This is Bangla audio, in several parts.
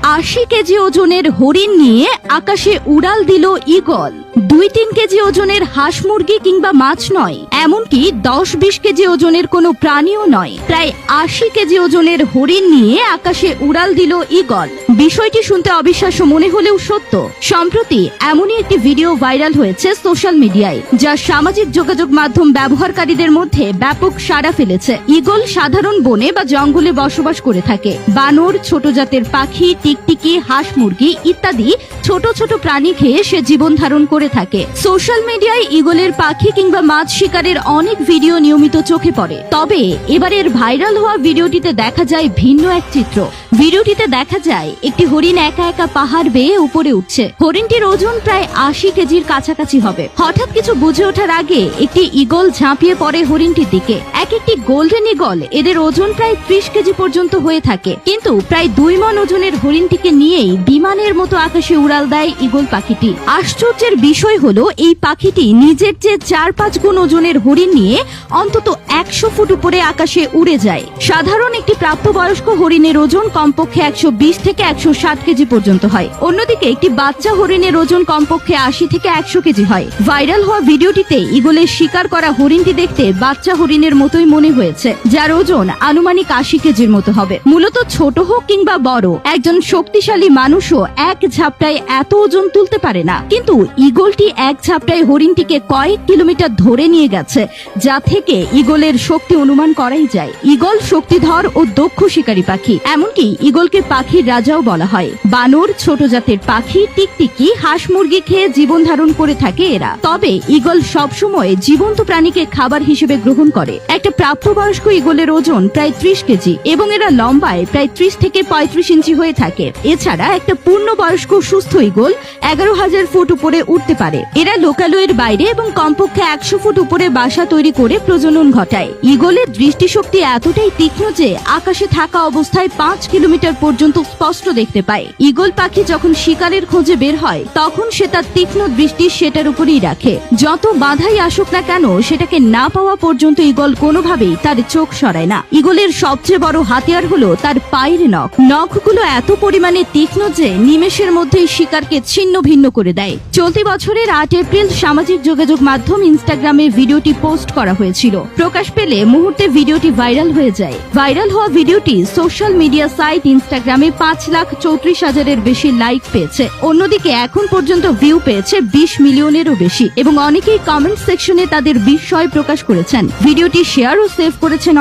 80 কেজি ওজনের হরিণ নিয়ে আকাশে উড়াল দিল ঈগল। 2-3 কেজি ওজনের হাঁস মুরগি কিংবা মাছ নয়, এমনকি 10-20 কেজি ওজনের কোনো প্রাণীও নয়, প্রায় 80 কেজি ওজনের হরিণ নিয়ে আকাশে উড়াল দিল ঈগল। বিষয়টি শুনতে অবিশ্বাস্য মনে হলেও সত্য। সম্প্রতি এমনই একটি ভিডিও ভাইরাল হয়েছে সোশ্যাল মিডিয়ায়, যা সামাজিক যোগাযোগ মাধ্যম ব্যবহারকারীদের মধ্যে ব্যাপক সাড়া ফেলেছে। ঈগল সাধারণ বনে বা জঙ্গলে বসবাস করে থাকে। বানর, ছোট জাতের পাখি, টিকটিকি, হাঁস মুরগি ইত্যাদি ছোট ছোট প্রাণী খেয়ে সে জীবন ধারণ করে থাকে। সোশ্যাল মিডিয়ায় ঈগলের পাখি কিংবা মাছ শিকারের অনেক ভিডিও নিয়মিত চোখে পড়ে। তবে এবারের ভাইরাল হওয়া ভিডিওটিতে দেখা যায় ভিন্ন এক চিত্র। ভিডিওটিতে দেখা যায় একটি হরিণ একা একা পাহাড় বেয়ে উপরে উঠছে। হরিণটির ওজন প্রায় 80 কেজির কাছাকাছি হবে। হঠাৎ কিছু বুঝে ওঠার আগে একটি ঈগল ঝাঁপিয়ে পড়ে হরিণটির দিকে। একটি গোল্ডেন ঈগল, এদের ওজন প্রায় 30 কেজি পর্যন্ত হয়ে থাকে। কিন্তু প্রায় 2 মণ ওজনের হরিণটিকে নিয়েই বিমানের মতো আকাশে উড়াল দেয় ঈগল পাখিটি। আশ্চর্যের বিষয় হলো এই পাখিটি নিজের চেয়ে 4-5 গুণ ওজনের হরিণ নিয়ে অন্তত 100 ফুট উপরে আকাশে উড়ে যায়। সাধারণ একটি প্রাপ্তবয়স্ক হরিণের ওজন কমপক্ষে 120 থেকে 160 কেজি পর্যন্ত হয়। অন্যদিকে একটি বাচ্চা হরিণের ওজন কমপক্ষে 80 থেকে 100 কেজি হয়। ভাইরাল হওয়া ভিডিওটিতে ঈগলের শিকার করা হরিণটি দেখতে বাচ্চা হরিণের মতোই মনে হয়েছে, যার ওজন আনুমানিক 80 কেজির মতো হবে। মূলত ছোট হোক কিংবা বড়, একজন শক্তিশালী মানুষও এক ঝাপটায় এত ওজন তুলতে পারে না। কিন্তু ঈগলটি এক ঝাপটায় হরিণটিকে কয়েক কিলোমিটার ধরে নিয়ে গেছে, যা থেকে ঈগলের শক্তি অনুমান করাই যায়। ঈগল শক্তিধর ও দক্ষ শিকারী পাখি। এমনকি ঈগলকে পাখির রাজাও বলা হয়। বানর, ছোট জাতের পাখি, টিকটিকি, হাঁস মুরগি খেয়ে জীবন ধারণ করে থাকে এরা। তবে ঈগল সবসময় জীবন্ত প্রাণীকে খাবার হিসেবে গ্রহণ করে। একটা প্রাপ্তবয়স্ক ঈগলের ওজন প্রায় 30 কেজি এবং এরা লম্বায় প্রায় 30 থেকে 35 ইঞ্চি হয়ে থাকে। এছাড়া একটা পূর্ণবয়স্ক সুস্থ ঈগল 11,000 ফুট উপরে উঠতে পারে। এরা লোকালয়ের বাইরে এবং কমপক্ষে 100 ফুট উপরে বাসা তৈরি করে প্রজনন ঘটায়। ঈগলের দৃষ্টিশক্তি এতটাই তীক্ষ্ণ যে আকাশে থাকা অবস্থায় 5 কিলোমিটার পর্যন্ত স্পষ্ট দেখতে পায়। ঈগল পাখি যখন শিকারের খোঁজে বের হয়, তখন সে তার তীক্ষ্ণ দৃষ্টি সেটার উপরেই রাখে। যত বাধাই আসুক না কেন, সেটাকে না পাওয়া পর্যন্ত ঈগল কোনোভাবেই তার চোখ সরায় না। ঈগলের সবচেয়ে বড় হাতিয়ার হলো তার পায়ের নখ। নখগুলো এত পরিমাণে তীক্ষ্ণ যে নিমেষের মধ্যেই শিকারকে ছিন্ন ভিন্ন করে দেয়। চলতি বছরের 8 এপ্রিল সামাজিক যোগাযোগ মাধ্যম ইনস্টাগ্রামে ভিডিওটি পোস্ট করা হয়েছিল। প্রকাশ পেলে মুহূর্তে ভিডিওটি ভাইরাল হয়ে যায়। ভাইরাল হওয়া ভিডিওটি সোশ্যাল মিডিয়া সাইট ইনস্টাগ্রামে 5,34,000-এর বেশি লাইক পেয়েছে। অন্যদিকে এখন পর্যন্ত ভিউ পেয়েছে 20 মিলিয়নেরও বেশি এবং অনেকেই কমেন্ট সেকশনে তাদের বিস্ময় প্রকাশ করেছেন। ভিডিওটি শেয়ার ও সেভ করেছেন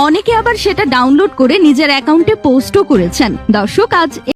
অনেকে আবার সেটা ডাউনলোড করে নিজের অ্যাকাউন্টে পোস্টও করেছেন। দর্শক, আজ